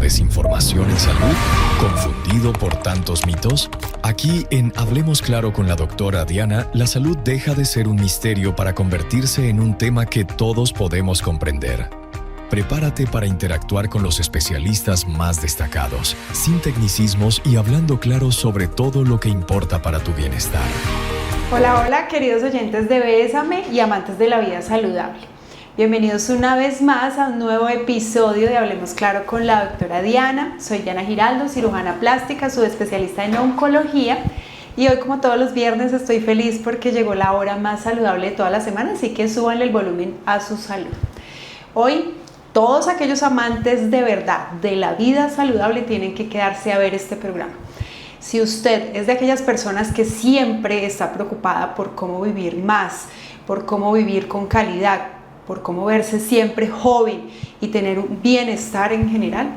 desinformación en salud, confundido por tantos mitos? Aquí en Hablemos Claro con la doctora Diana, la salud deja de ser un misterio para convertirse en un tema que todos podemos comprender. Prepárate para interactuar con los especialistas más destacados, sin tecnicismos y hablando claro sobre todo lo que importa para tu bienestar. Hola, hola, queridos oyentes de Bésame y amantes de la vida saludable. Bienvenidos una vez más a un nuevo episodio de Hablemos Claro con la doctora Diana. Soy Diana Giraldo, cirujana plástica, subespecialista en oncología. Y hoy, como todos los viernes, estoy feliz porque llegó la hora más saludable de toda la semana, así que súbanle el volumen a su salud. Hoy, todos aquellos amantes de verdad de la vida saludable tienen que quedarse a ver este programa. Si usted es de aquellas personas que siempre está preocupada por cómo vivir más, por cómo vivir con calidad, por cómo verse siempre joven y tener un bienestar en general,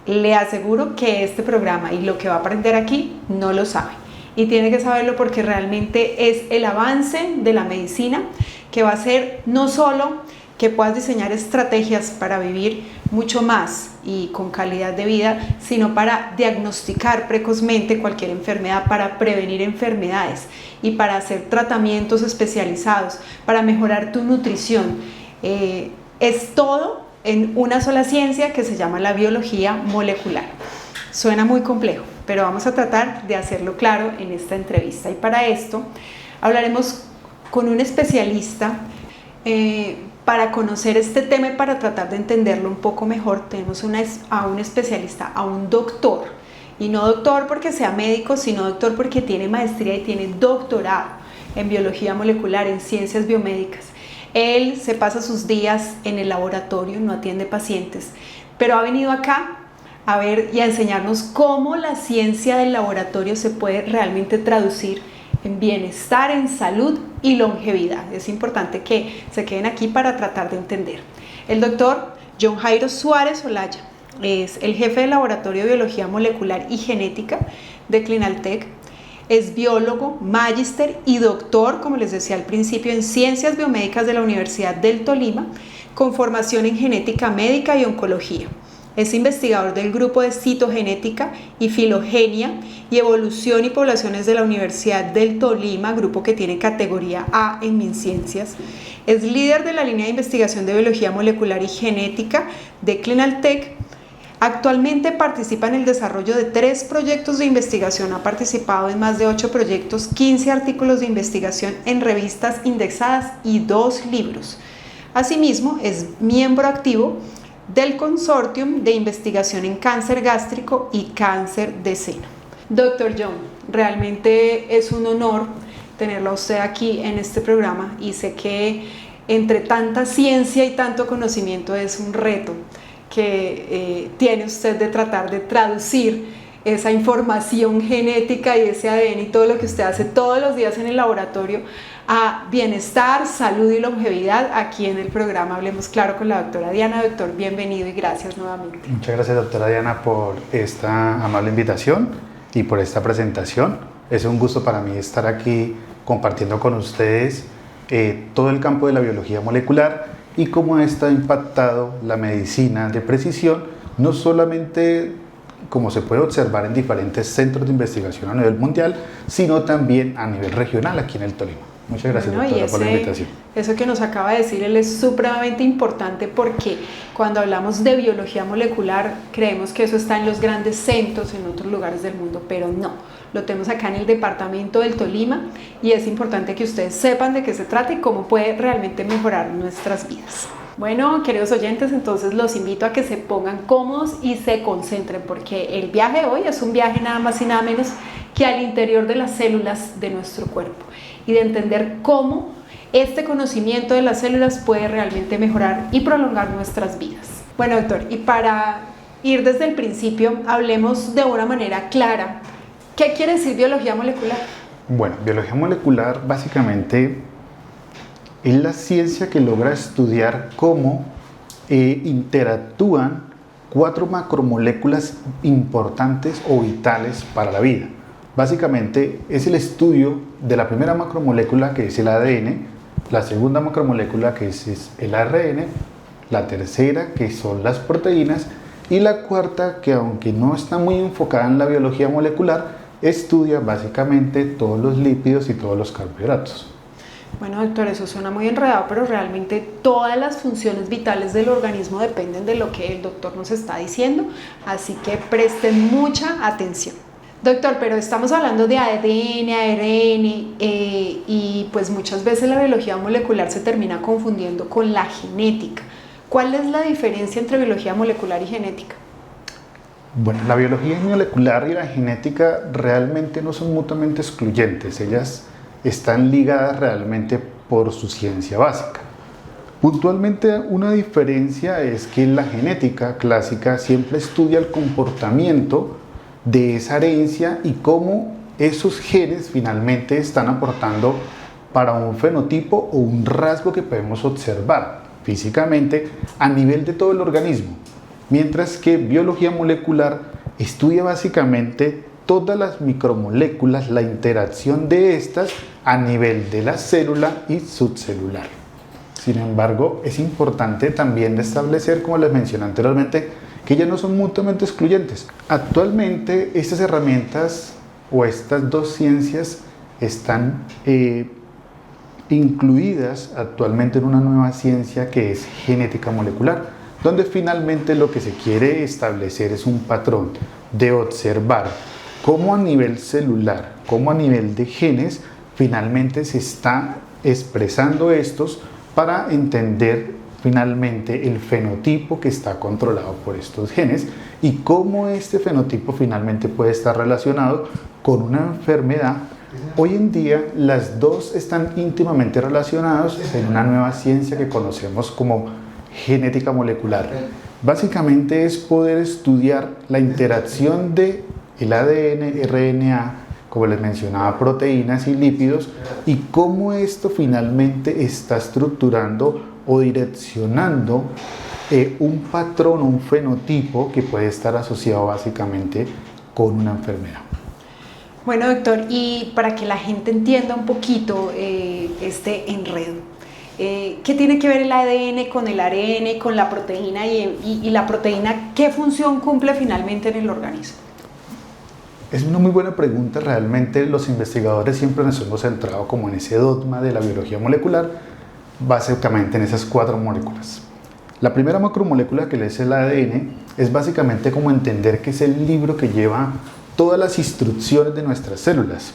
le aseguro que este programa y lo que va a aprender aquí no lo sabe. Y tiene que saberlo porque realmente es el avance de la medicina que va a hacer no solo que puedas diseñar estrategias para vivir mucho más y con calidad de vida, sino para diagnosticar precozmente cualquier enfermedad, para prevenir enfermedades y para hacer tratamientos especializados, para mejorar tu nutrición. Es todo en una sola ciencia que se llama la biología molecular. Suena muy complejo, pero vamos a tratar de hacerlo claro en esta entrevista. Y para esto hablaremos con un especialista para conocer este tema y para tratar de entenderlo un poco mejor. Tenemos a un especialista, a un doctor, y no doctor porque sea médico, sino doctor porque tiene maestría y tiene doctorado en biología molecular, en ciencias biomédicas. Él se pasa sus días en el laboratorio, no atiende pacientes, pero ha venido acá a ver y a enseñarnos cómo la ciencia del laboratorio se puede realmente traducir en bienestar, en salud y longevidad. Es importante que se queden aquí para tratar de entender. El doctor John Jairo Suárez Olaya es el jefe del Laboratorio de Biología Molecular y Genética de Clinaltec. Es biólogo, magíster y doctor, como les decía al principio, en Ciencias Biomédicas de la Universidad del Tolima, con formación en genética médica y oncología. Es investigador del grupo de citogenética y filogenia y evolución y poblaciones de la Universidad del Tolima, grupo que tiene categoría A en MinCiencias. Es líder de la línea de investigación de biología molecular y genética de Clinaltec. Actualmente participa en el desarrollo de 3 proyectos de investigación, ha participado en más de 8 proyectos, 15 artículos de investigación en revistas indexadas y 2 libros. Asimismo, es miembro activo del Consortium de Investigación en Cáncer Gástrico y Cáncer de Seno. Doctor John, realmente es un honor tenerlo a usted aquí en este programa y sé que entre tanta ciencia y tanto conocimiento es un reto que tiene usted de tratar de traducir esa información genética y ese ADN y todo lo que usted hace todos los días en el laboratorio a bienestar, salud y longevidad aquí en el programa Hablemos Claro con la doctora Diana. Doctor, bienvenido y gracias nuevamente. Muchas gracias, doctora Diana, por esta amable invitación y por esta presentación. Es un gusto para mí estar aquí compartiendo con ustedes todo el campo de la biología molecular y cómo esta ha impactado la medicina de precisión, no solamente como se puede observar en diferentes centros de investigación a nivel mundial, sino también a nivel regional aquí en el Tolima. Muchas gracias, doctora, por la invitación. Eso que nos acaba de decir él es supremamente importante porque cuando hablamos de biología molecular creemos que eso está en los grandes centros en otros lugares del mundo, pero no. Lo tenemos acá en el departamento del Tolima y es importante que ustedes sepan de qué se trata y cómo puede realmente mejorar nuestras vidas. Bueno, queridos oyentes, entonces los invito a que se pongan cómodos y se concentren porque el viaje de hoy es un viaje nada más y nada menos que al interior de las células de nuestro cuerpo y de entender cómo este conocimiento de las células puede realmente mejorar y prolongar nuestras vidas. Bueno, doctor, y para ir desde el principio, hablemos de una manera clara. ¿Qué quiere decir biología molecular? Bueno, biología molecular básicamente es la ciencia que logra estudiar cómo interactúan 4 macromoléculas importantes o vitales para la vida. Básicamente es el estudio de la primera macromolécula, que es el ADN, la segunda macromolécula, que es el ARN, la tercera, que son las proteínas, Y la cuarta, que aunque no está muy enfocada en la biología molecular, estudia básicamente todos los lípidos y todos los carbohidratos. Bueno, doctor, eso suena muy enredado, pero realmente todas las funciones vitales del organismo dependen de lo que el doctor nos está diciendo, así que presten mucha atención. Doctor, pero estamos hablando de ADN, ARN y pues muchas veces la biología molecular se termina confundiendo con la genética. ¿Cuál es la diferencia entre biología molecular y genética? Bueno, la biología molecular y la genética realmente no son mutuamente excluyentes, ellas están ligadas realmente por su ciencia básica. Puntualmente, una diferencia es que la genética clásica siempre estudia el comportamiento de esa herencia y cómo esos genes finalmente están aportando para un fenotipo o un rasgo que podemos observar físicamente a nivel de todo el organismo, mientras que biología molecular estudia básicamente todas las micromoléculas, la interacción de estas a nivel de la célula y subcelular. Sin embargo, es importante también establecer, como les mencioné anteriormente, que ya no son mutuamente excluyentes. Actualmente estas herramientas o estas dos ciencias están incluidas actualmente en una nueva ciencia que es genética molecular, donde finalmente lo que se quiere establecer es un patrón de observar cómo a nivel celular, cómo a nivel de genes, finalmente se está expresando estos para entender finalmente el fenotipo que está controlado por estos genes y cómo este fenotipo finalmente puede estar relacionado con una enfermedad. Hoy en día las dos están íntimamente relacionados en una nueva ciencia que conocemos como genética molecular. Básicamente es poder estudiar la interacción de el ADN, RNA, como les mencionaba, proteínas y lípidos, y cómo esto finalmente está estructurando o direccionando un patrón, un fenotipo que puede estar asociado básicamente con una enfermedad. Bueno, doctor, y para que la gente entienda un poquito este enredo, ¿qué tiene que ver el ADN con el ARN, con la proteína y la proteína, qué función cumple finalmente en el organismo? Es una muy buena pregunta. Realmente los investigadores siempre nos hemos centrado como en ese dogma de la biología molecular, básicamente en esas 4 moléculas. La primera macromolécula, que es el ADN, es básicamente como entender que es el libro que lleva todas las instrucciones de nuestras células.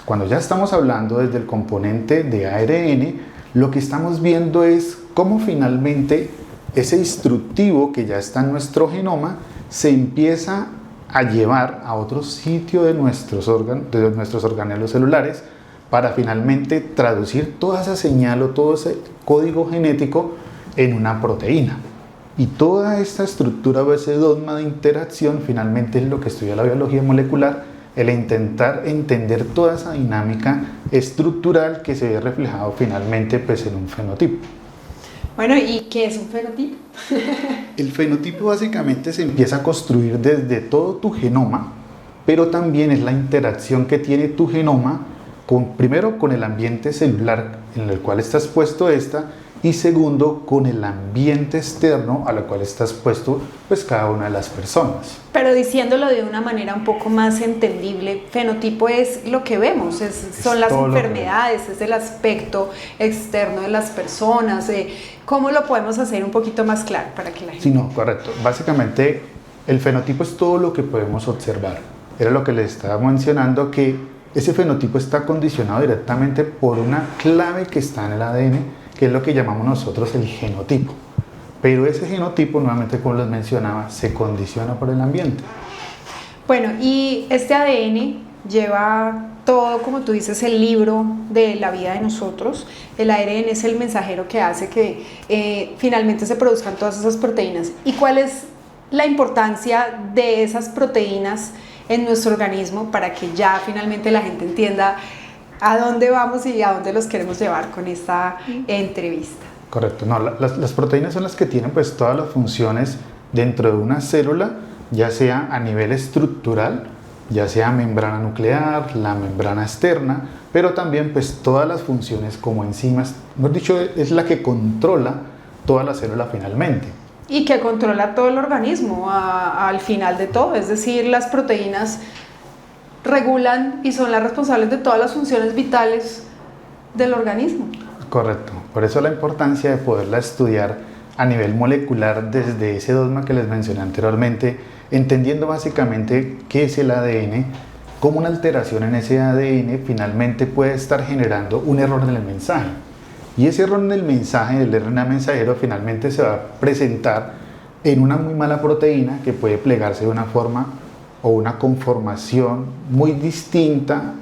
Cuando ya estamos hablando desde el componente de ARN, lo que estamos viendo es cómo finalmente ese instructivo que ya está en nuestro genoma se empieza a llevar a otro sitio de nuestros organelos celulares para finalmente traducir toda esa señal o todo ese código genético en una proteína. Y toda esta estructura o ese dogma de interacción finalmente es lo que estudia la biología molecular, el intentar entender toda esa dinámica estructural que se ve reflejado finalmente pues, en un fenotipo. Bueno, ¿y qué es un fenotipo? El fenotipo básicamente se empieza a construir desde todo tu genoma, pero también es la interacción que tiene tu genoma primero con el ambiente celular en el cual está expuesto y segundo con el ambiente externo al cual está expuesto pues cada una de las personas. Pero diciéndolo de una manera un poco más entendible, fenotipo es lo que vemos, son las enfermedades, es el aspecto externo de las personas. ¿Cómo lo podemos hacer un poquito más claro para que la gente... Sí, no, correcto. Básicamente el fenotipo es todo lo que podemos observar. Era lo que les estaba mencionando, que ese fenotipo está condicionado directamente por una clave que está en el ADN, que es lo que llamamos nosotros el genotipo. Pero ese genotipo, nuevamente como les mencionaba, se condiciona por el ambiente. Bueno, y este ADN lleva todo, como tú dices, el libro de la vida de nosotros. El ARN es el mensajero que hace que finalmente se produzcan todas esas proteínas. ¿Y cuál es la importancia de esas proteínas en nuestro organismo para que ya finalmente la gente entienda a dónde vamos y a dónde los queremos llevar con esta entrevista? Correcto, no, las proteínas son las que tienen pues todas las funciones dentro de una célula, ya sea a nivel estructural, ya sea membrana nuclear, la membrana externa, pero también pues todas las funciones como enzimas, hemos dicho, es la que controla toda la célula finalmente. Y que controla todo el organismo al final de todo, es decir, las proteínas regulan y son las responsables de todas las funciones vitales del organismo. Correcto, por eso la importancia de poderla estudiar a nivel molecular desde ese dogma que les mencioné anteriormente, entendiendo básicamente qué es el ADN, cómo una alteración en ese ADN finalmente puede estar generando un error en el mensaje. Y ese error en el mensaje, el RNA mensajero, finalmente se va a presentar en una muy mala proteína que puede plegarse de una forma o una conformación muy distinta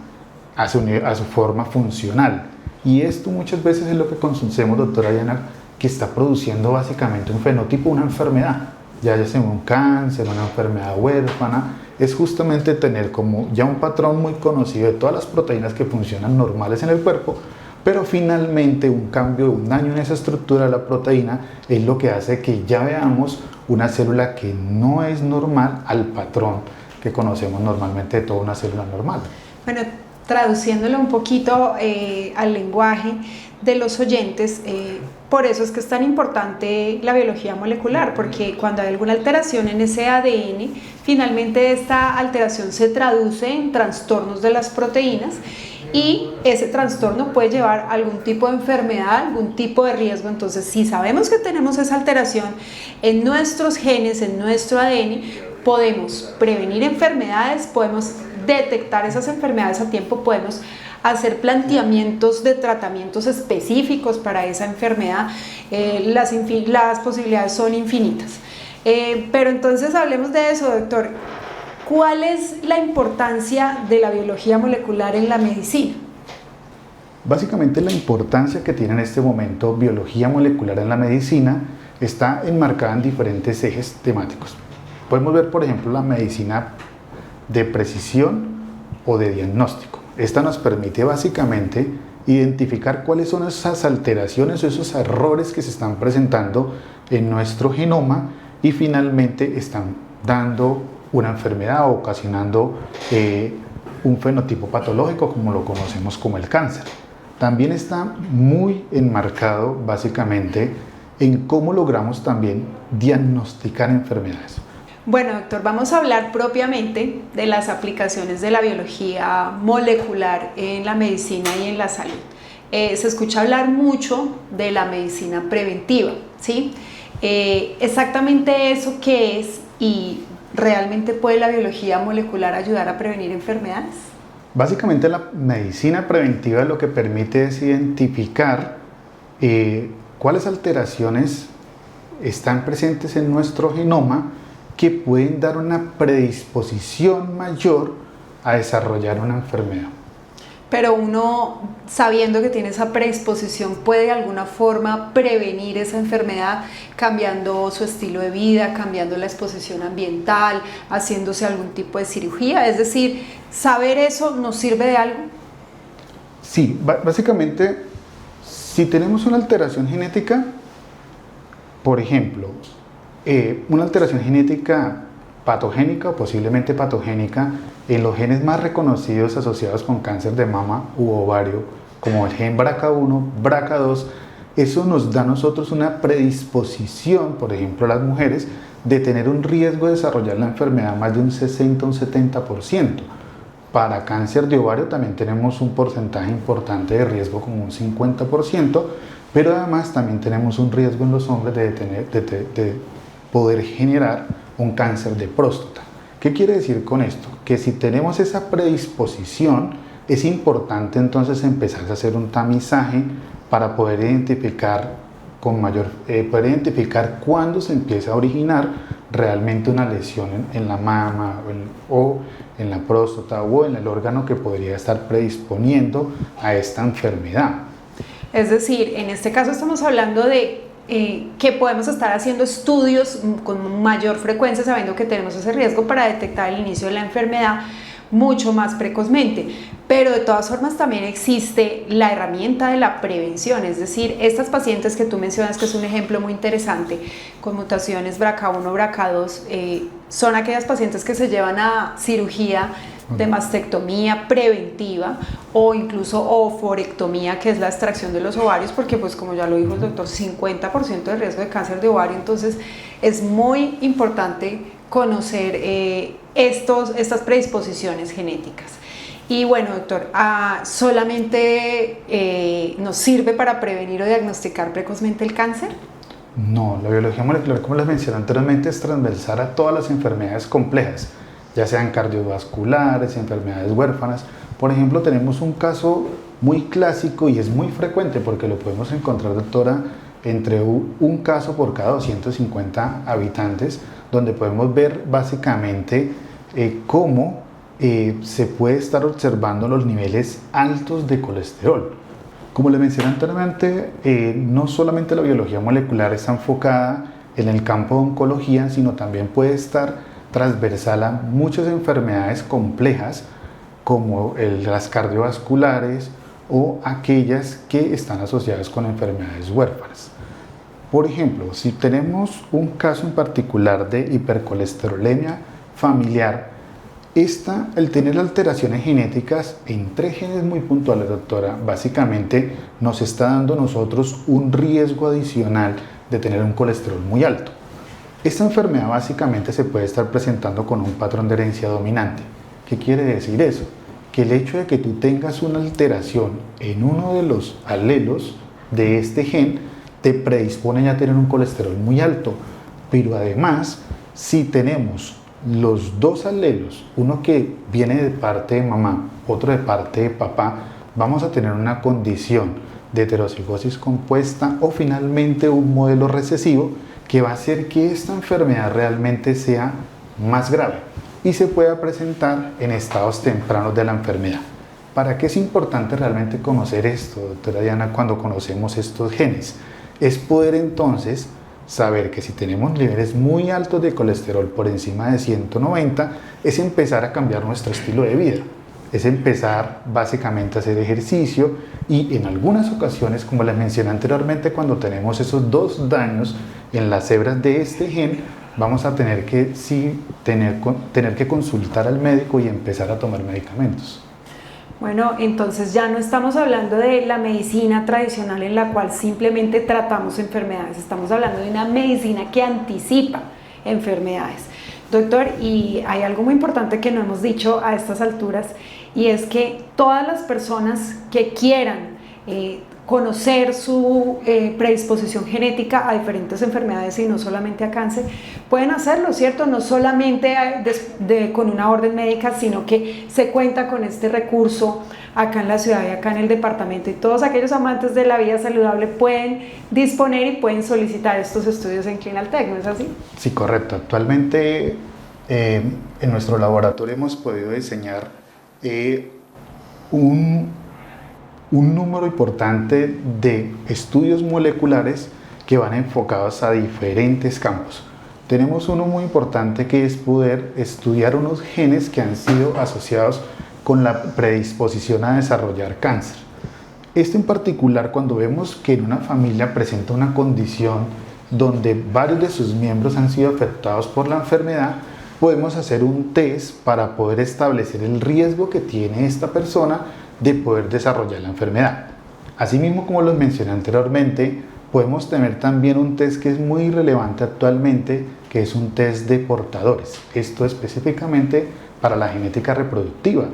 a su forma funcional. Y esto muchas veces es lo que conocemos, doctora Diana, que está produciendo básicamente un fenotipo, una enfermedad, ya sea un cáncer, una enfermedad huérfana, es justamente tener como ya un patrón muy conocido de todas las proteínas que funcionan normales en el cuerpo, pero finalmente un cambio, un daño en esa estructura de la proteína es lo que hace que ya veamos una célula que no es normal al patrón que conocemos normalmente de toda una célula normal. Bueno, traduciéndolo un poquito al lenguaje de los oyentes, por eso es que es tan importante la biología molecular, porque cuando hay alguna alteración en ese ADN, finalmente esta alteración se traduce en trastornos de las proteínas y ese trastorno puede llevar a algún tipo de enfermedad, algún tipo de riesgo. Entonces, si sabemos que tenemos esa alteración en nuestros genes, en nuestro ADN, podemos prevenir enfermedades, podemos detectar esas enfermedades a tiempo, podemos hacer planteamientos de tratamientos específicos para esa enfermedad. Las posibilidades son infinitas. Pero entonces hablemos de eso, doctor. ¿Cuál es la importancia de la biología molecular en la medicina? Básicamente la importancia que tiene en este momento biología molecular en la medicina está enmarcada en diferentes ejes temáticos. Podemos ver, por ejemplo, la medicina de precisión o de diagnóstico. Esta nos permite básicamente identificar cuáles son esas alteraciones o esos errores que se están presentando en nuestro genoma y finalmente están dando una enfermedad o ocasionando un fenotipo patológico como lo conocemos como el cáncer. También está muy enmarcado básicamente en cómo logramos también diagnosticar enfermedades. Bueno, doctor, vamos a hablar propiamente de las aplicaciones de la biología molecular en la medicina y en la salud. Se escucha hablar mucho de la medicina preventiva, ¿sí? Exactamente eso qué es y ¿realmente puede la biología molecular ayudar a prevenir enfermedades? Básicamente la medicina preventiva lo que permite es identificar cuáles alteraciones están presentes en nuestro genoma que pueden dar una predisposición mayor a desarrollar una enfermedad. Pero uno, sabiendo que tiene esa predisposición, puede de alguna forma prevenir esa enfermedad cambiando su estilo de vida, cambiando la exposición ambiental, haciéndose algún tipo de cirugía. Es decir, ¿saber eso nos sirve de algo? Sí, básicamente, si tenemos una alteración genética, por ejemplo, una alteración genética patogénica o posiblemente patogénica en los genes más reconocidos asociados con cáncer de mama u ovario, como el gen BRCA1, BRCA2, eso nos da a nosotros una predisposición, por ejemplo, a las mujeres, de tener un riesgo de desarrollar la enfermedad más de un 60 o un 70%. Para cáncer de ovario también tenemos un porcentaje importante de riesgo, como un 50%, pero además también tenemos un riesgo en los hombres de poder generar un cáncer de próstata. ¿Qué quiere decir con esto? Que si tenemos esa predisposición, es importante entonces empezar a hacer un tamizaje para poder identificar cuándo se empieza a originar realmente una lesión en la mama o en la próstata o en el órgano que podría estar predisponiendo a esta enfermedad. Es decir, en este caso estamos hablando de que podemos estar haciendo estudios con mayor frecuencia sabiendo que tenemos ese riesgo para detectar el inicio de la enfermedad mucho más precozmente, pero de todas formas también existe la herramienta de la prevención, es decir, estas pacientes que tú mencionas, que es un ejemplo muy interesante, con mutaciones BRCA1, BRCA2, son aquellas pacientes que se llevan a cirugía de mastectomía preventiva o incluso oforectomía, que es la extracción de los ovarios, porque pues como ya lo dijo el doctor, 50% de riesgo de cáncer de ovario. Entonces es muy importante conocer estas predisposiciones genéticas. Y bueno, doctor, ¿solamente nos sirve para prevenir o diagnosticar precozmente el cáncer? No, la biología molecular, como les mencioné anteriormente, es transversal a todas las enfermedades complejas, ya sean cardiovasculares, enfermedades huérfanas. Por ejemplo, tenemos un caso muy clásico y es muy frecuente porque lo podemos encontrar, doctora, entre un caso por cada 250 habitantes, donde podemos ver básicamente cómo se puede estar observando los niveles altos de colesterol. Como le mencioné anteriormente, no solamente la biología molecular está enfocada en el campo de oncología, sino también puede estar transversal a muchas enfermedades complejas como las cardiovasculares o aquellas que están asociadas con enfermedades huérfanas. Por ejemplo, si tenemos un caso en particular de hipercolesterolemia familiar, el tener alteraciones genéticas en 3 genes muy puntuales, doctora, básicamente nos está dando a nosotros un riesgo adicional de tener un colesterol muy alto. Esta enfermedad básicamente se puede estar presentando con un patrón de herencia dominante. ¿Qué quiere decir eso? Que el hecho de que tú tengas una alteración en uno de los alelos de este gen te predispone ya a tener un colesterol muy alto, pero además, si tenemos los 2 alelos, uno que viene de parte de mamá, otro de parte de papá, vamos a tener una condición de heterocigosis compuesta o finalmente un modelo recesivo que va a hacer que esta enfermedad realmente sea más grave y se pueda presentar en estados tempranos de la enfermedad. ¿Para qué es importante realmente conocer esto, doctora Diana, cuando conocemos estos genes? Es poder entonces saber que si tenemos niveles muy altos de colesterol por encima de 190, es empezar a cambiar nuestro estilo de vida, es empezar básicamente a hacer ejercicio y en algunas ocasiones, como les mencioné anteriormente, cuando tenemos esos 2 daños en las hebras de este gen, vamos a tener que consultar al médico y empezar a tomar medicamentos. Bueno, entonces ya no estamos hablando de la medicina tradicional en la cual simplemente tratamos enfermedades, estamos hablando de una medicina que anticipa enfermedades. Doctor, y hay algo muy importante que no hemos dicho a estas alturas, y es que todas las personas que quieran conocer su predisposición genética a diferentes enfermedades y no solamente a cáncer, pueden hacerlo, ¿cierto? No solamente con una orden médica, sino que se cuenta con este recurso acá en la ciudad y acá en el departamento, y todos aquellos amantes de la vida saludable pueden disponer y pueden solicitar estos estudios en Clinaltech, ¿no es así? Sí, correcto. Actualmente en nuestro laboratorio hemos podido diseñar un número importante de estudios moleculares que van enfocados a diferentes campos. Tenemos uno muy importante que es poder estudiar unos genes que han sido asociados con la predisposición a desarrollar cáncer. Esto en particular, cuando vemos que en una familia presenta una condición donde varios de sus miembros han sido afectados por la enfermedad, podemos hacer un test para poder establecer el riesgo que tiene esta persona de poder desarrollar la enfermedad. Asimismo, como los mencioné anteriormente, podemos tener también un test que es muy relevante actualmente, que es un test de portadores. Esto específicamente para la genética reproductiva.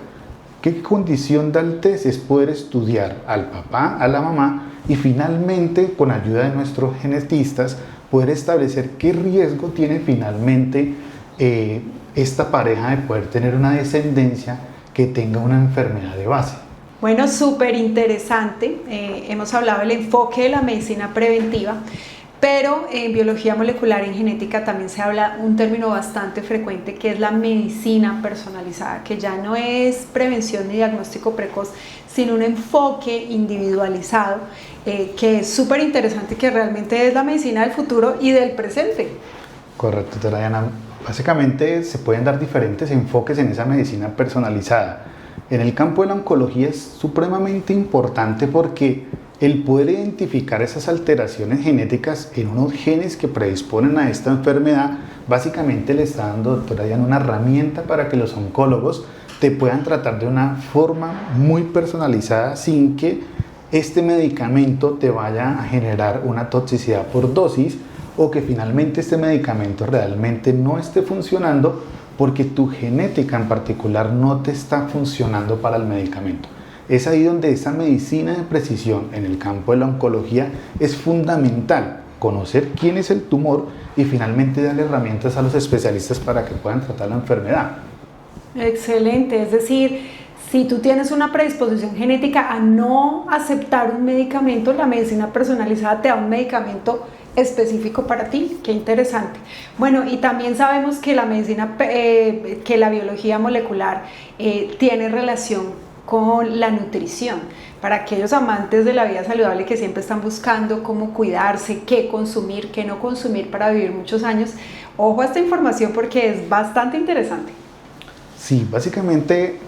¿Qué condición da el test? Es poder estudiar al papá, a la mamá y finalmente, con ayuda de nuestros genetistas, poder establecer qué riesgo tiene finalmente esta pareja de poder tener una descendencia que tenga una enfermedad de base. Bueno, súper interesante. Hemos hablado del enfoque de la medicina preventiva, pero en biología molecular y en genética también se habla un término bastante frecuente que es la medicina personalizada, que ya no es prevención ni diagnóstico precoz, sino un enfoque individualizado que es súper interesante, que realmente es la medicina del futuro y del presente. Correcto, doctora Diana. Básicamente se pueden dar diferentes enfoques en esa medicina personalizada. En el campo de la oncología es supremamente importante porque el poder identificar esas alteraciones genéticas en unos genes que predisponen a esta enfermedad, básicamente le está dando, doctora Diana, una herramienta para que los oncólogos te puedan tratar de una forma muy personalizada sin que este medicamento te vaya a generar una toxicidad por dosis o que finalmente este medicamento realmente no esté funcionando porque tu genética en particular no te está funcionando para el medicamento. Es ahí donde esa medicina de precisión en el campo de la oncología es fundamental, conocer quién es el tumor y finalmente darle herramientas a los especialistas para que puedan tratar la enfermedad. Excelente, es decir, si tú tienes una predisposición genética a no aceptar un medicamento, la medicina personalizada te da un medicamento específico para ti. Qué interesante. Bueno, y también sabemos que la medicina, que la biología molecular tiene relación con la nutrición. Para aquellos amantes de la vida saludable que siempre están buscando cómo cuidarse, qué consumir, qué no consumir para vivir muchos años, ojo a esta información porque es bastante interesante. Sí, básicamente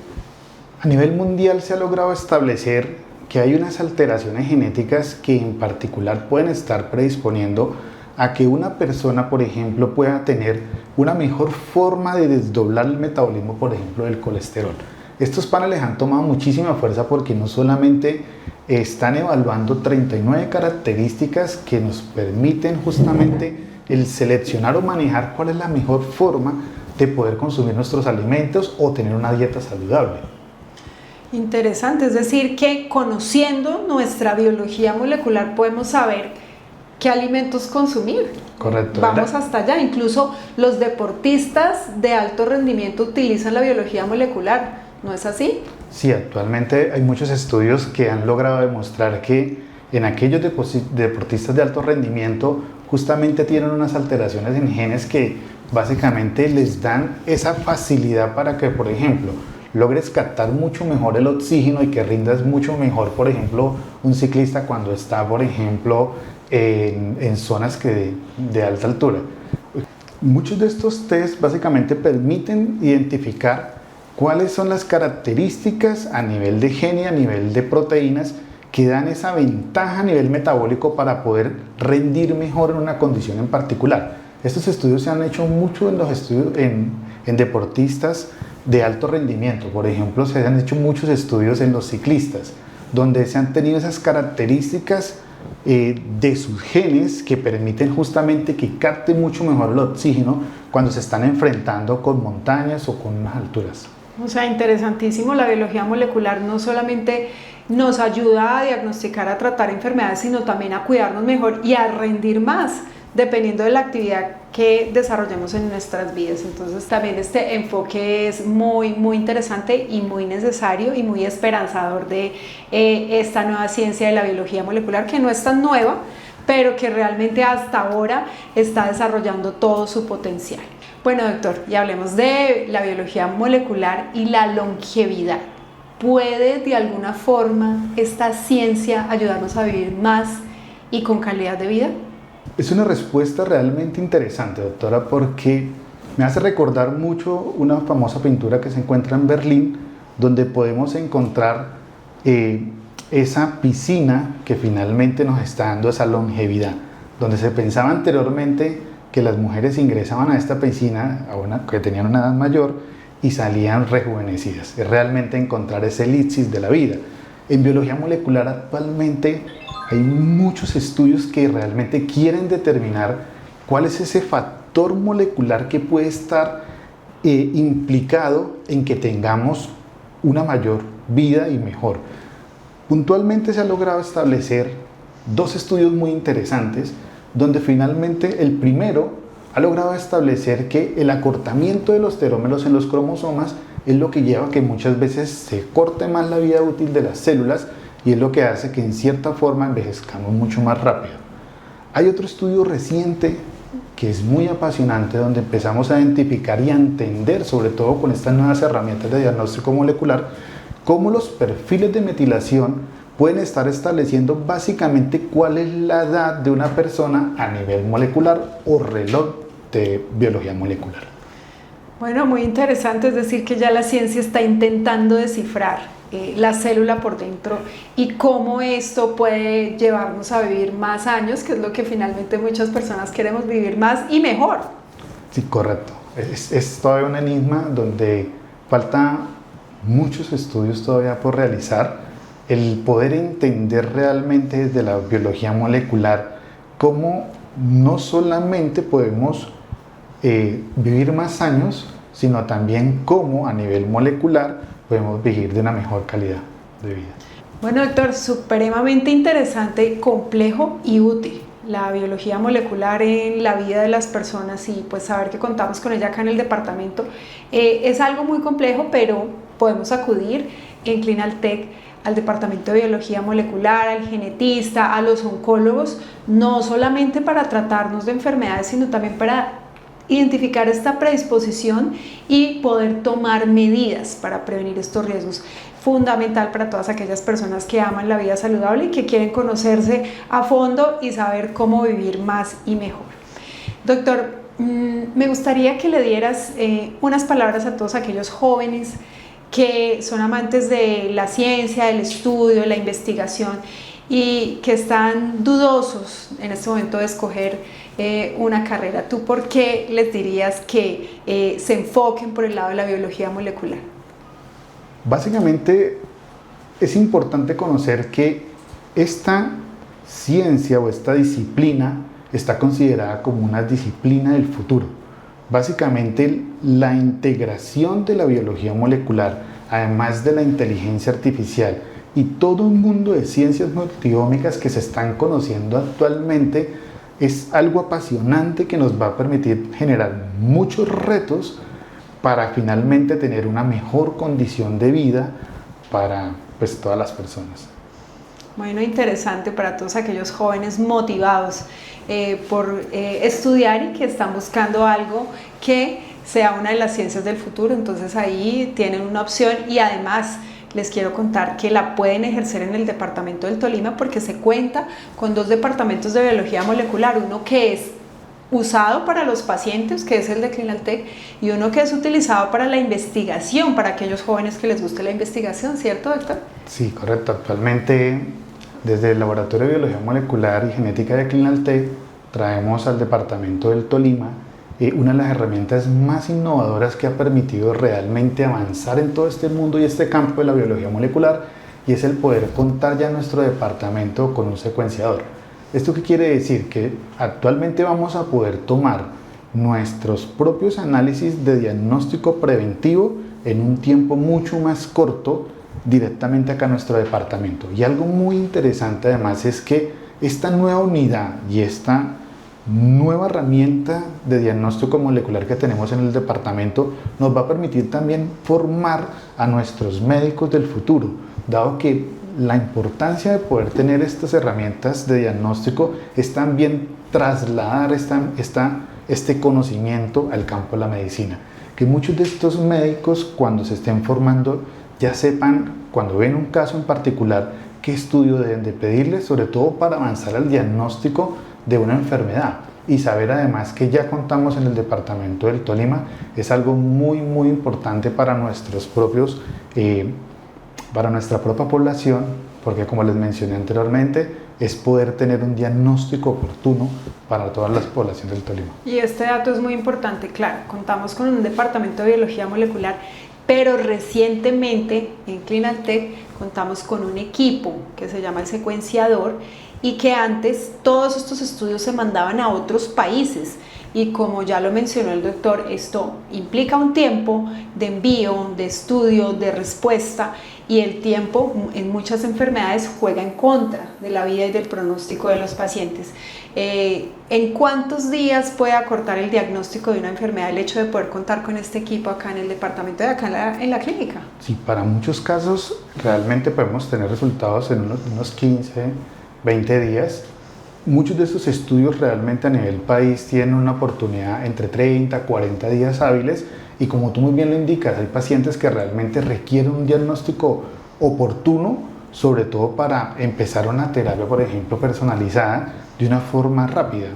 a nivel mundial se ha logrado establecer que hay unas alteraciones genéticas que en particular pueden estar predisponiendo a que una persona, por ejemplo, pueda tener una mejor forma de desdoblar el metabolismo, por ejemplo, del colesterol. Estos paneles han tomado muchísima fuerza porque no solamente están evaluando 39 características que nos permiten justamente el seleccionar o manejar cuál es la mejor forma de poder consumir nuestros alimentos o tener una dieta saludable. Interesante, es decir, que conociendo nuestra biología molecular podemos saber qué alimentos consumir. Correcto. Vamos hasta allá, incluso los deportistas de alto rendimiento utilizan la biología molecular, ¿no es así? Sí, actualmente hay muchos estudios que han logrado demostrar que en aquellos deportistas de alto rendimiento justamente tienen unas alteraciones en genes que básicamente les dan esa facilidad para que, por ejemplo, logres captar mucho mejor el oxígeno y que rindas mucho mejor, por ejemplo, un ciclista cuando está, por ejemplo, en zonas de alta altura. Muchos de estos test básicamente permiten identificar cuáles son las características a nivel de gen y a nivel de proteínas que dan esa ventaja a nivel metabólico para poder rendir mejor en una condición en particular. Estos estudios se han hecho mucho en los estudios en deportistas de alto rendimiento. Por ejemplo, se han hecho muchos estudios en los ciclistas, donde se han tenido esas características de sus genes que permiten justamente que capte mucho mejor el oxígeno cuando se están enfrentando con montañas o con unas alturas. O sea, interesantísimo, la biología molecular no solamente nos ayuda a diagnosticar, a tratar enfermedades, sino también a cuidarnos mejor y a rendir más, dependiendo de la actividad que desarrollemos en nuestras vidas. Entonces también este enfoque es muy interesante y muy necesario y muy esperanzador de esta nueva ciencia de la biología molecular, que no es tan nueva, pero que realmente hasta ahora está desarrollando todo su potencial. Bueno, doctor, y hablemos de la biología molecular y la longevidad. ¿Puede de alguna forma esta ciencia ayudarnos a vivir más y con calidad de vida? Es una respuesta realmente interesante, doctora, porque me hace recordar mucho una famosa pintura que se encuentra en Berlín, donde podemos encontrar esa piscina que finalmente nos está dando esa longevidad, donde se pensaba anteriormente que las mujeres ingresaban a esta piscina, que tenían una edad mayor, y salían rejuvenecidas. Es realmente encontrar ese elixir de la vida. En biología molecular actualmente hay muchos estudios que realmente quieren determinar cuál es ese factor molecular que puede estar implicado en que tengamos una mayor vida y mejor. Puntualmente se ha logrado establecer dos estudios muy interesantes, donde finalmente el primero ha logrado establecer que el acortamiento de los telómeros en los cromosomas es lo que lleva a que muchas veces se corte más la vida útil de las células y es lo que hace que en cierta forma envejezcamos mucho más rápido. Hay otro estudio reciente que es muy apasionante, donde empezamos a identificar y a entender, sobre todo con estas nuevas herramientas de diagnóstico molecular, cómo los perfiles de metilación pueden estar estableciendo básicamente cuál es la edad de una persona a nivel molecular o reloj de biología molecular. Bueno, muy interesante, es decir, que ya la ciencia está intentando descifrar la célula por dentro y cómo esto puede llevarnos a vivir más años, que es lo que finalmente muchas personas queremos, vivir más y mejor. Sí, correcto. Es todavía un enigma donde falta muchos estudios todavía por realizar, el poder entender realmente desde la biología molecular cómo no solamente podemos vivir más años, sino también cómo a nivel molecular podemos vivir de una mejor calidad de vida. Bueno, doctor, supremamente interesante, complejo y útil la biología molecular en la vida de las personas, y pues saber que contamos con ella acá en el departamento es algo muy complejo, pero podemos acudir en Clinaltech al departamento de biología molecular, al genetista, a los oncólogos, no solamente para tratarnos de enfermedades, sino también para identificar esta predisposición y poder tomar medidas para prevenir estos riesgos. Fundamental para todas aquellas personas que aman la vida saludable y que quieren conocerse a fondo y saber cómo vivir más y mejor. Doctor, me gustaría que le dieras unas palabras a todos aquellos jóvenes que son amantes de la ciencia, del estudio, de la investigación y que están dudosos en este momento de escoger una carrera. ¿Tú por qué les dirías que se enfoquen por el lado de la biología molecular? Básicamente es importante conocer que esta ciencia o esta disciplina está considerada como una disciplina del futuro. Básicamente la integración de la biología molecular, además de la inteligencia artificial y todo un mundo de ciencias multiómicas que se están conociendo actualmente, es algo apasionante que nos va a permitir generar muchos retos para finalmente tener una mejor condición de vida para pues, todas las personas. Bueno, interesante para todos aquellos jóvenes motivados por estudiar y que están buscando algo que sea una de las ciencias del futuro. Entonces ahí tienen una opción, y además les quiero contar que la pueden ejercer en el departamento del Tolima, porque se cuenta con 2 departamentos de biología molecular, uno que es usado para los pacientes, que es el de Clinaltech, y uno que es utilizado para la investigación, para aquellos jóvenes que les guste la investigación, ¿cierto, doctor? Sí, correcto. Actualmente, desde el Laboratorio de Biología Molecular y Genética de Clinaltech, traemos al departamento del Tolima una de las herramientas más innovadoras que ha permitido realmente avanzar en todo este mundo y este campo de la biología molecular, y es el poder contar ya en nuestro departamento con un secuenciador. ¿Esto qué quiere decir? Que actualmente vamos a poder tomar nuestros propios análisis de diagnóstico preventivo en un tiempo mucho más corto directamente acá en nuestro departamento. Y algo muy interesante además es que esta nueva unidad y esta nueva herramienta de diagnóstico molecular que tenemos en el departamento nos va a permitir también formar a nuestros médicos del futuro, dado que la importancia de poder tener estas herramientas de diagnóstico es también trasladar este conocimiento al campo de la medicina. Que muchos de estos médicos, cuando se estén formando, ya sepan, cuando ven un caso en particular, qué estudio deben de pedirles, sobre todo para avanzar al diagnóstico de una enfermedad. Y saber además que ya contamos en el departamento del Tolima es algo muy muy importante para para nuestra propia población, porque como les mencioné anteriormente, es poder tener un diagnóstico oportuno para toda la población del Tolima. Y este dato es muy importante, claro, contamos con un departamento de biología molecular, pero recientemente en Clinaltech contamos con un equipo que se llama el secuenciador, y que antes todos estos estudios se mandaban a otros países, y como ya lo mencionó el doctor, esto implica un tiempo de envío, de estudio, de respuesta, y el tiempo en muchas enfermedades juega en contra de la vida y del pronóstico de los pacientes. ¿En cuántos días puede acortar el diagnóstico de una enfermedad el hecho de poder contar con este equipo acá en el departamento de acá en la clínica? Sí, para muchos casos realmente podemos tener resultados en unos 15, 20 días. Muchos de estos estudios realmente a nivel país tienen una oportunidad entre 30 a 40 días hábiles, y como tú muy bien lo indicas, hay pacientes que realmente requieren un diagnóstico oportuno, sobre todo para empezar una terapia, por ejemplo, personalizada de una forma rápida.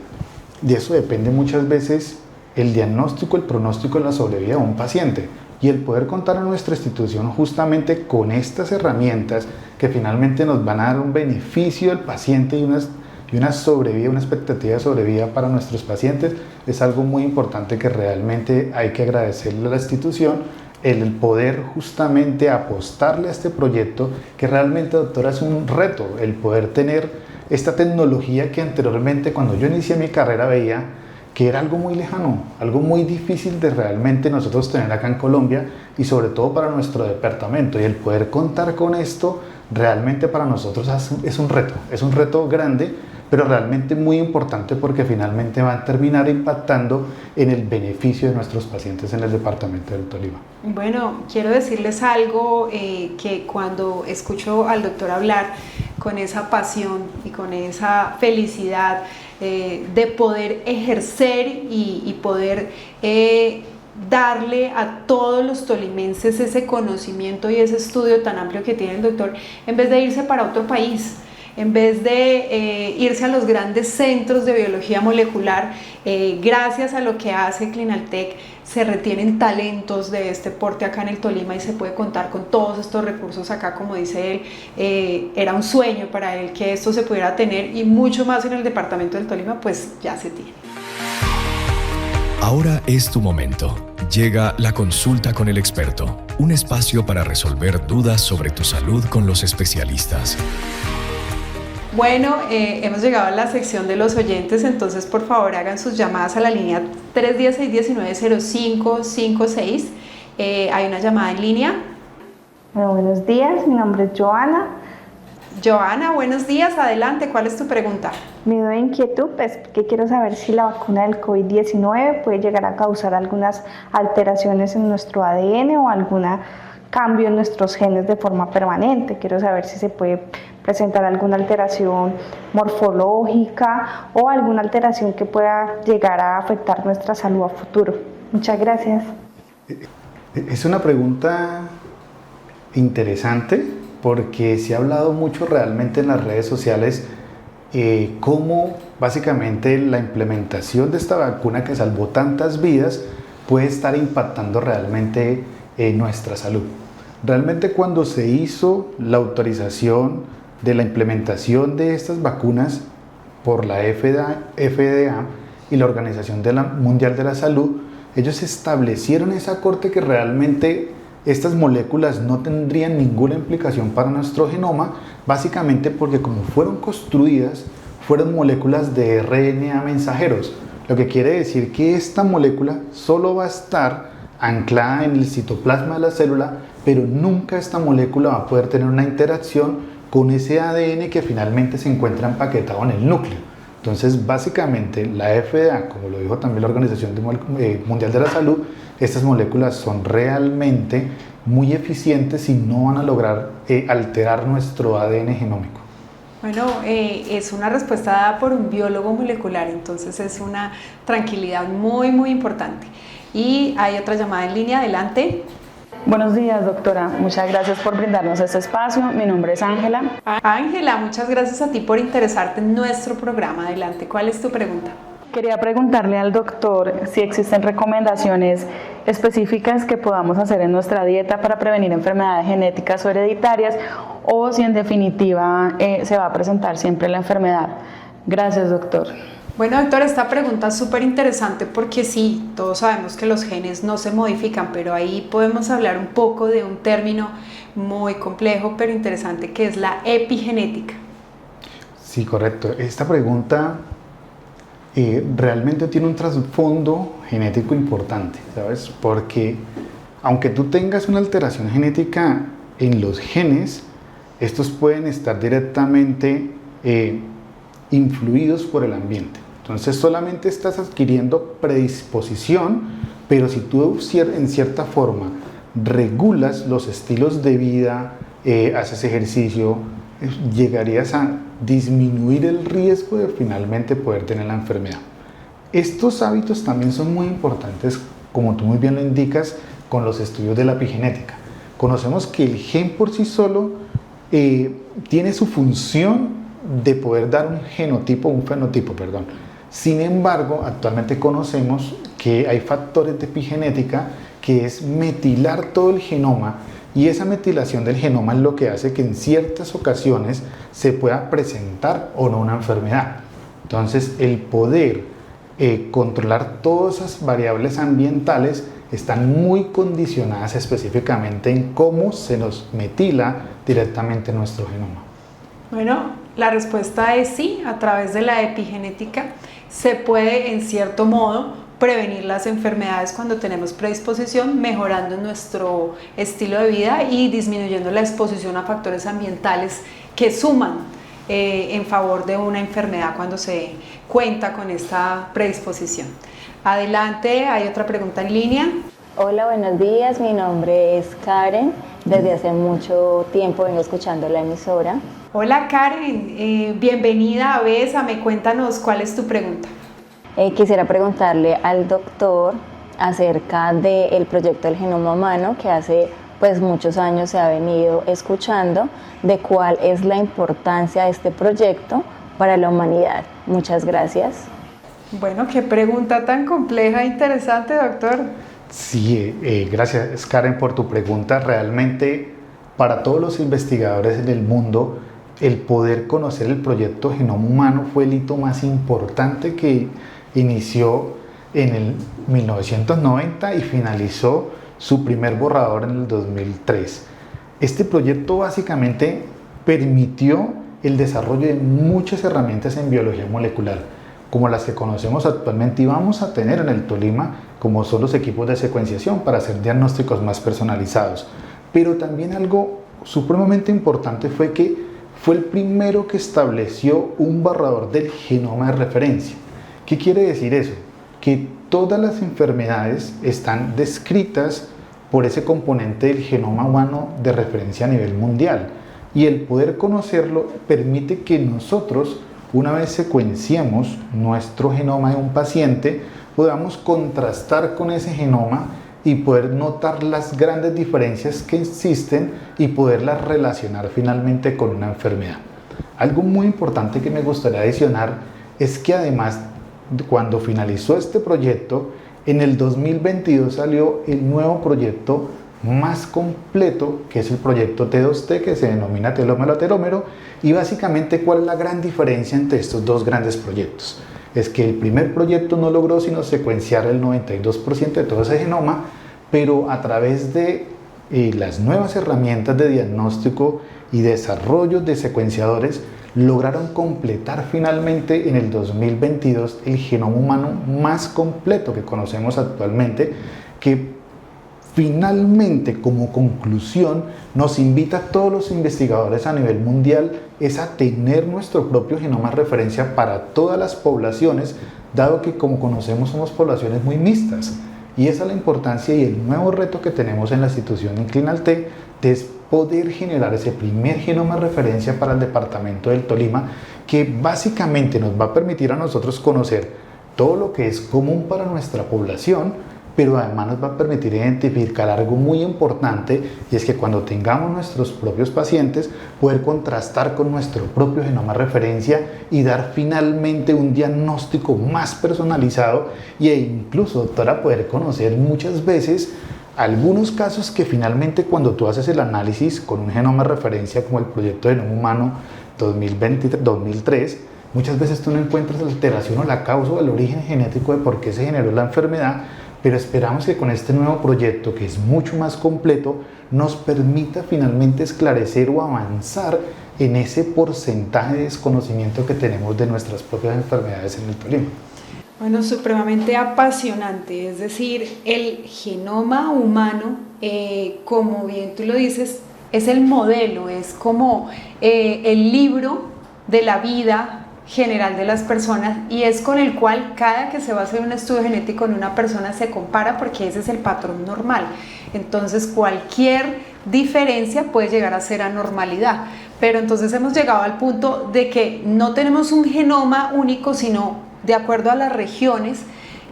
De eso depende muchas veces el diagnóstico, el pronóstico de la sobrevida de un paciente, y el poder contar a nuestra institución justamente con estas herramientas que finalmente nos van a dar un beneficio al paciente y una sobrevida, una expectativa de sobrevida para nuestros pacientes, es algo muy importante que realmente hay que agradecerle a la institución, el poder justamente apostarle a este proyecto, que realmente, doctora, es un reto, el poder tener esta tecnología que anteriormente cuando yo inicié mi carrera veía que era algo muy lejano, algo muy difícil de realmente nosotros tener acá en Colombia y sobre todo para nuestro departamento, y el poder contar con esto realmente para nosotros es un reto grande, pero realmente muy importante porque finalmente va a terminar impactando en el beneficio de nuestros pacientes en el departamento del Tolima. Bueno, quiero decirles algo que cuando escucho al doctor hablar con esa pasión y con esa felicidad de poder ejercer y poder darle a todos los tolimenses ese conocimiento y ese estudio tan amplio que tiene el doctor, en vez de irse para otro país, en vez de irse a los grandes centros de biología molecular, gracias a lo que hace Clinaltech, se retienen talentos de este porte acá en el Tolima y se puede contar con todos estos recursos acá, como dice él. Era un sueño para él que esto se pudiera tener y mucho más en el departamento del Tolima, pues ya se tiene. Ahora es tu momento. Llega la consulta con el experto, un espacio para resolver dudas sobre tu salud con los especialistas. Bueno, hemos llegado a la sección de los oyentes, entonces por favor hagan sus llamadas a la línea 310-619-0556. Hay una llamada en línea. Bueno, buenos días, mi nombre es Joana. Joana, buenos días, adelante, ¿cuál es tu pregunta? Mi duda e inquietud es que quiero saber si la vacuna del COVID-19 puede llegar a causar algunas alteraciones en nuestro ADN o algún cambio en nuestros genes de forma permanente. Quiero saber si se puede presentar alguna alteración morfológica o alguna alteración que pueda llegar a afectar nuestra salud a futuro. Muchas gracias. Es una pregunta interesante porque se ha hablado mucho realmente en las redes sociales cómo básicamente la implementación de esta vacuna que salvó tantas vidas puede estar impactando realmente nuestra salud. Realmente cuando se hizo la autorización de la implementación de estas vacunas por la FDA y la Organización Mundial de la Salud, ellos establecieron esa corte que realmente estas moléculas no tendrían ninguna implicación para nuestro genoma, básicamente porque como fueron construidas, fueron moléculas de RNA mensajeros, lo que quiere decir que esta molécula solo va a estar anclada en el citoplasma de la célula, pero nunca esta molécula va a poder tener una interacción con ese ADN que finalmente se encuentra empaquetado en el núcleo. Entonces, básicamente, la FDA, como lo dijo también la Organización Mundial de la Salud, estas moléculas son realmente muy eficientes y no van a lograr alterar nuestro ADN genómico. Bueno, es una respuesta dada por un biólogo molecular, entonces es una tranquilidad muy, muy importante. Y hay otra llamada en línea, adelante. Buenos días, doctora. Muchas gracias por brindarnos este espacio. Mi nombre es Ángela. Ángela, muchas gracias a ti por interesarte en nuestro programa. Adelante, ¿cuál es tu pregunta? Quería preguntarle al doctor si existen recomendaciones específicas que podamos hacer en nuestra dieta para prevenir enfermedades genéticas o hereditarias, o si en definitiva se va a presentar siempre la enfermedad. Gracias, doctor. Bueno, doctor, esta pregunta es súper interesante porque sí, todos sabemos que los genes no se modifican, pero ahí podemos hablar un poco de un término muy complejo pero interesante que es la epigenética. Sí, correcto. Esta pregunta realmente tiene un trasfondo genético importante, ¿sabes? Porque aunque tú tengas una alteración genética en los genes, estos pueden estar directamente influidos por el ambiente. Entonces solamente estás adquiriendo predisposición, pero si tú en cierta forma regulas los estilos de vida, haces ejercicio, llegarías a disminuir el riesgo de finalmente poder tener la enfermedad. Estos hábitos también son muy importantes, como tú muy bien lo indicas, con los estudios de la epigenética. Conocemos que el gen por sí solo tiene su función de poder dar un fenotipo. Sin embargo, actualmente conocemos que hay factores de epigenética que es metilar todo el genoma, y esa metilación del genoma es lo que hace que en ciertas ocasiones se pueda presentar o no una enfermedad. Entonces, el poder controlar todas esas variables ambientales están muy condicionadas específicamente en cómo se nos metila directamente nuestro genoma. Bueno, La respuesta es sí, a través de la epigenética se puede en cierto modo prevenir las enfermedades cuando tenemos predisposición, mejorando nuestro estilo de vida y disminuyendo la exposición a factores ambientales que suman en favor de una enfermedad cuando se cuenta con esta predisposición. Adelante, hay otra pregunta en línea. Hola, buenos días, mi nombre es Karen, desde hace mucho tiempo vengo escuchando la emisora. Hola Karen, bienvenida a Bésame, cuéntanos cuál es tu pregunta. Quisiera preguntarle al doctor acerca del proyecto del genoma humano que hace muchos años se ha venido escuchando, de cuál es la importancia de este proyecto para la humanidad. Muchas gracias. Bueno, qué pregunta tan compleja e interesante, doctor. Sí, gracias Karen por tu pregunta. Realmente para todos los investigadores en el mundo, el poder conocer el proyecto Genoma Humano fue el hito más importante que inició en el 1990 y finalizó su primer borrador en el 2003. Este proyecto básicamente permitió el desarrollo de muchas herramientas en biología molecular, como las que conocemos actualmente y vamos a tener en el Tolima, como son los equipos de secuenciación para hacer diagnósticos más personalizados. Pero también algo supremamente importante fue que fue el primero que estableció un borrador del genoma de referencia. ¿Qué quiere decir eso? Que todas las enfermedades están descritas por ese componente del genoma humano de referencia a nivel mundial, y el poder conocerlo permite que nosotros, una vez secuenciemos nuestro genoma de un paciente, podamos contrastar con ese genoma y poder notar las grandes diferencias que existen y poderlas relacionar finalmente con una enfermedad. Algo muy importante que me gustaría adicionar es que además, cuando finalizó este proyecto, en el 2022 salió el nuevo proyecto más completo, que es el proyecto T2T, que se denomina telómero-telómero. Y básicamente, ¿cuál es la gran diferencia entre estos dos grandes proyectos? Es que el primer proyecto no logró sino secuenciar el 92% de todo ese genoma, pero a través de las nuevas herramientas de diagnóstico y desarrollo de secuenciadores, lograron completar finalmente en el 2022 el genoma humano más completo que conocemos actualmente, que finalmente, como conclusión, nos invita a todos los investigadores a nivel mundial es a tener nuestro propio genoma de referencia para todas las poblaciones, dado que, como conocemos, somos poblaciones muy mixtas. Y esa es la importancia y el nuevo reto que tenemos en la institución Inclinaltec, es poder generar ese primer genoma de referencia para el departamento del Tolima, que básicamente nos va a permitir a nosotros conocer todo lo que es común para nuestra población, pero además nos va a permitir identificar algo muy importante, y es que cuando tengamos nuestros propios pacientes, poder contrastar con nuestro propio genoma de referencia y dar finalmente un diagnóstico más personalizado, e incluso, doctora, poder conocer muchas veces algunos casos que finalmente, cuando tú haces el análisis con un genoma de referencia como el proyecto de Genoma Humano 2003, muchas veces tú no encuentras la alteración o la causa o el origen genético de por qué se generó la enfermedad, pero esperamos que con este nuevo proyecto, que es mucho más completo, nos permita finalmente esclarecer o avanzar en ese porcentaje de desconocimiento que tenemos de nuestras propias enfermedades en el Tolima. Bueno, supremamente apasionante, es decir, el genoma humano, como bien tú lo dices, es el modelo, es como el libro de la vida general de las personas, y es con el cual cada que se va a hacer un estudio genético en una persona se compara, porque ese es el patrón normal. Entonces cualquier diferencia puede llegar a ser anormalidad, pero entonces hemos llegado al punto de que no tenemos un genoma único, sino de acuerdo a las regiones,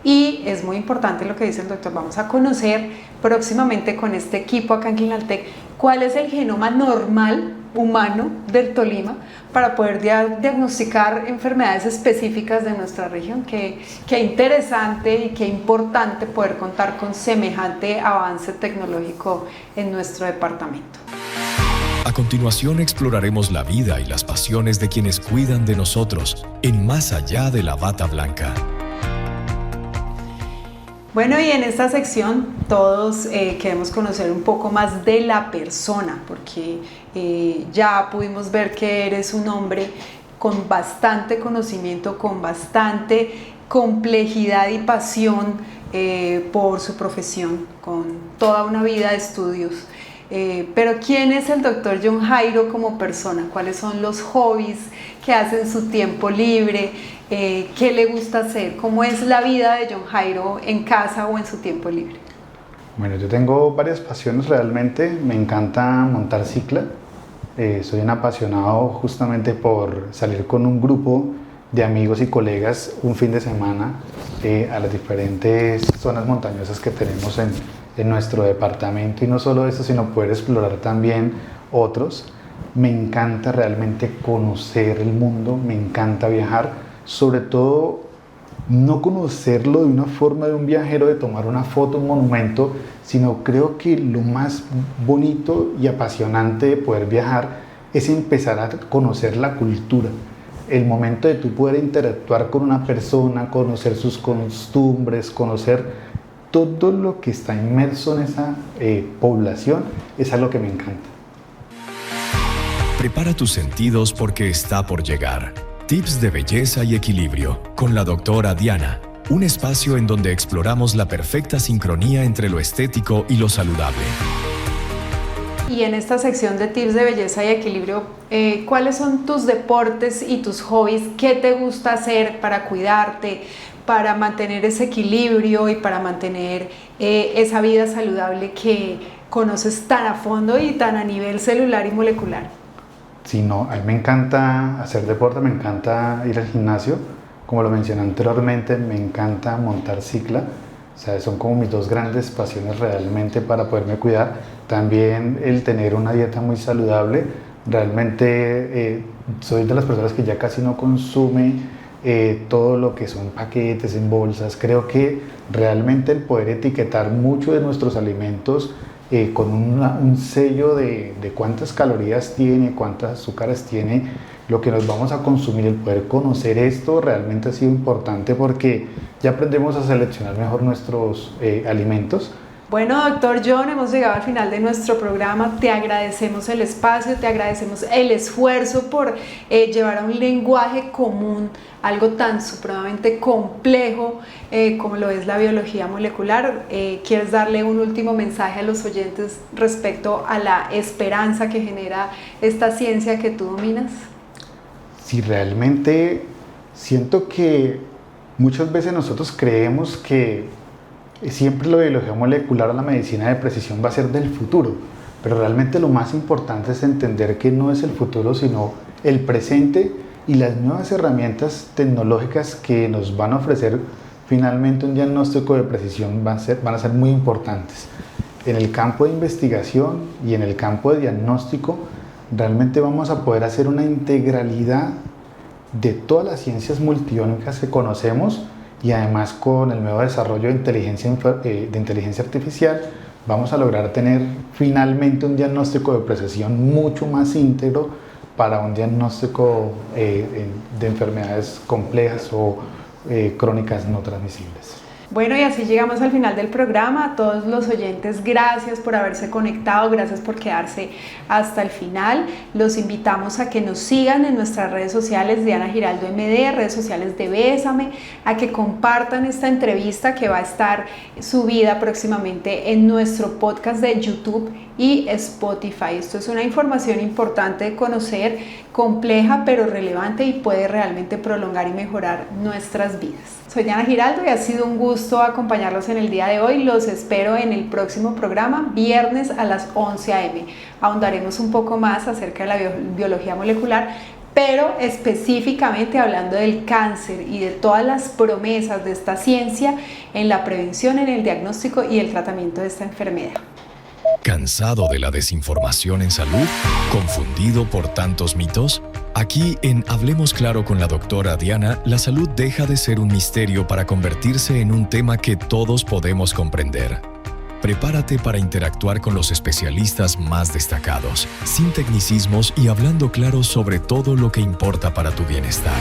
y es muy importante lo que dice el doctor. Vamos a conocer próximamente con este equipo acá en Clinaltec cuál es el genoma normal humano del Tolima, para poder diagnosticar enfermedades específicas de nuestra región. Qué interesante y qué importante poder contar con semejante avance tecnológico en nuestro departamento. A continuación exploraremos la vida y las pasiones de quienes cuidan de nosotros en Más allá de la bata blanca. Bueno, y en esta sección todos queremos conocer un poco más de la persona, porque ya pudimos ver que eres un hombre con bastante conocimiento, con bastante complejidad y pasión por su profesión, con toda una vida de estudios. Pero ¿quién es el Dr. John Jairo como persona? ¿Cuáles son los hobbies que hace en su tiempo libre? ¿Qué le gusta hacer? ¿Cómo es la vida de John Jairo en casa o en su tiempo libre? Bueno, yo tengo varias pasiones realmente. Me encanta montar cicla. Soy un apasionado justamente por salir con un grupo de amigos y colegas un fin de semana a las diferentes zonas montañosas que tenemos en nuestro departamento, y no solo eso, sino poder explorar también otros. Me encanta realmente conocer el mundo, me encanta viajar, sobre todo no conocerlo de una forma de un viajero, de tomar una foto, un monumento, sino creo que lo más bonito y apasionante de poder viajar es empezar a conocer la cultura. El momento de tú poder interactuar con una persona, conocer sus costumbres, conocer todo lo que está inmerso en esa población, es algo que me encanta. Prepara tus sentidos porque está por llegar. Tips de belleza y equilibrio con la doctora Diana. Un espacio en donde exploramos la perfecta sincronía entre lo estético y lo saludable. Y en esta sección de tips de belleza y equilibrio, ¿cuáles son tus deportes y tus hobbies? ¿Qué te gusta hacer para cuidarte, para mantener ese equilibrio y para mantener esa vida saludable que conoces tan a fondo y tan a nivel celular y molecular? Sí, no, a mí me encanta hacer deporte, me encanta ir al gimnasio. Como lo mencioné anteriormente, me encanta montar cicla. O sea, son como mis dos grandes pasiones realmente para poderme cuidar. También el tener una dieta muy saludable. Realmente soy de las personas que ya casi no consume todo lo que son paquetes en bolsas. Creo que realmente el poder etiquetar mucho de nuestros alimentos con un sello de cuántas calorías tiene, cuántas azúcares tiene, lo que nos vamos a consumir, el poder conocer esto realmente ha sido importante porque ya aprendemos a seleccionar mejor nuestros alimentos. Bueno, doctor John, hemos llegado al final de nuestro programa. Te agradecemos el espacio, te agradecemos el esfuerzo por llevar a un lenguaje común algo tan supremamente complejo como lo es la biología molecular. ¿Quieres darle un último mensaje a los oyentes respecto a la esperanza que genera esta ciencia que tú dominas? Sí, realmente siento que muchas veces nosotros creemos que siempre la biología molecular o la medicina de precisión va a ser del futuro, pero realmente lo más importante es entender que no es el futuro, sino el presente, y las nuevas herramientas tecnológicas que nos van a ofrecer finalmente un diagnóstico de precisión van a ser muy importantes. En el campo de investigación y en el campo de diagnóstico, realmente vamos a poder hacer una integralidad de todas las ciencias multiónicas que conocemos, y además con el nuevo desarrollo de inteligencia artificial vamos a lograr tener finalmente un diagnóstico de precisión mucho más íntegro para un diagnóstico de enfermedades complejas o crónicas no transmisibles. Bueno, y así llegamos al final del programa. A todos los oyentes, gracias por haberse conectado, gracias por quedarse hasta el final. Los invitamos a que nos sigan en nuestras redes sociales, Diana Giraldo MD, redes sociales de Bésame, a que compartan esta entrevista que va a estar subida próximamente en nuestro podcast de YouTube y Spotify. Esto es una información importante de conocer, compleja pero relevante, y puede realmente prolongar y mejorar nuestras vidas. Soy Diana Giraldo y ha sido un gusto acompañarlos en el día de hoy. Los espero en el próximo programa, viernes a las 11 a.m. Ahondaremos un poco más acerca de la biología molecular, pero específicamente hablando del cáncer y de todas las promesas de esta ciencia en la prevención, en el diagnóstico y el tratamiento de esta enfermedad. ¿Cansado de la desinformación en salud? ¿Confundido por tantos mitos? Aquí en Hablemos Claro con la doctora Diana, la salud deja de ser un misterio para convertirse en un tema que todos podemos comprender. Prepárate para interactuar con los especialistas más destacados, sin tecnicismos y hablando claro sobre todo lo que importa para tu bienestar.